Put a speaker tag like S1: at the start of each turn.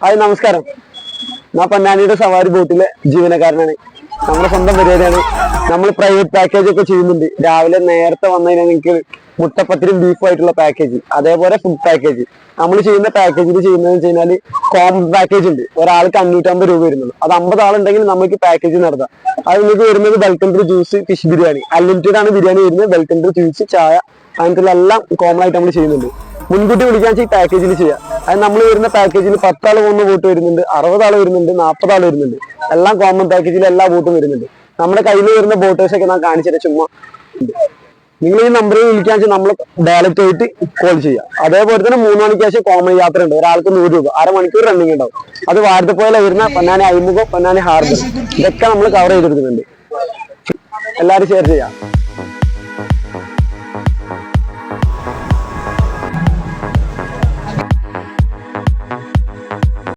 S1: Hi നമസ്കാരം. ഞാൻ പൊന്നാനിയുടെ സവാരി ബോട്ടിലെ ജീവനക്കാരനാണ്. നമ്മുടെ സ്വന്തം പരിപാടിയാണ്. നമ്മൾ പ്രൈവറ്റ് പാക്കേജ് ഒക്കെ ചെയ്യുന്നുണ്ട്. രാവിലെ നേരത്തെ വന്നു കഴിഞ്ഞാൽ നിങ്ങൾക്ക് മുട്ടപ്പത്തിരും ബീഫും ആയിട്ടുള്ള പാക്കേജ്, അതേപോലെ ഫുഡ് പാക്കേജ്. നമ്മൾ ചെയ്യുന്ന പാക്കേജിൽ ചെയ്യുന്നതെന്ന് വെച്ച് കഴിഞ്ഞാൽ കോംബോ പാക്കേജ് ഉണ്ട്. ഒരാൾക്ക് 550 രൂപ വരുന്നുള്ളൂ. അത് 50 ആളുണ്ടെങ്കിൽ നമുക്ക് പാക്കേജ് നടത്താം. അത് നിങ്ങൾക്ക് വരുന്നത് welcome drink, juice, fish biryani, unlimited ആണ് ബിരിയാണി വരുന്നത്. വെൽക്കം ഡ്രിങ്ക്, ജ്യൂസ്, ചായ, അങ്ങനത്തെ എല്ലാം കോമൺ ആയിട്ട് നമ്മൾ ചെയ്യുന്നുണ്ട്. മുൻകൂട്ടി വിളിക്കാൻ ഈ പാക്കേജിൽ ചെയ്യാം. അത് നമ്മൾ വരുന്ന പാക്കേജിൽ 10 ആൾ പോകുന്ന ബോട്ട് വരുന്നുണ്ട്, 60 ആൾ വരുന്നുണ്ട്, 40 ആൾ വരുന്നുണ്ട്. എല്ലാം കോമൺ പാക്കേജിൽ എല്ലാ ബോട്ടും വരുന്നുണ്ട്. നമ്മുടെ കയ്യിൽ വരുന്ന ബോട്ടേഴ്സ് ഒക്കെ ഞാൻ കാണിച്ചിട്ട് ചുമ്മാ നിങ്ങൾ ഈ നമ്പറിൽ വിളിക്കാൻ വെച്ചാൽ നമ്മൾ ഡയറക്റ്റ് ആയിട്ട് കോൾ ചെയ്യാം. അതേപോലെ തന്നെ 3 മണിക്ക് ശേഷം കോമൺ യാത്ര ഉണ്ട്. ഒരാൾക്ക് 100 രൂപ, അരമണിക്കൂർ റണ്ണിങ് ഉണ്ടാവും. അത് വാരത്തെ വരുന്ന പൊന്നാനി അഴിമുഖം, പൊന്നാനി ഹാർബർ, ഇതൊക്കെ നമ്മൾ കവർ ചെയ്തെടുക്കുന്നുണ്ട്. എല്ലാവരും ഷെയർ ചെയ്യാം.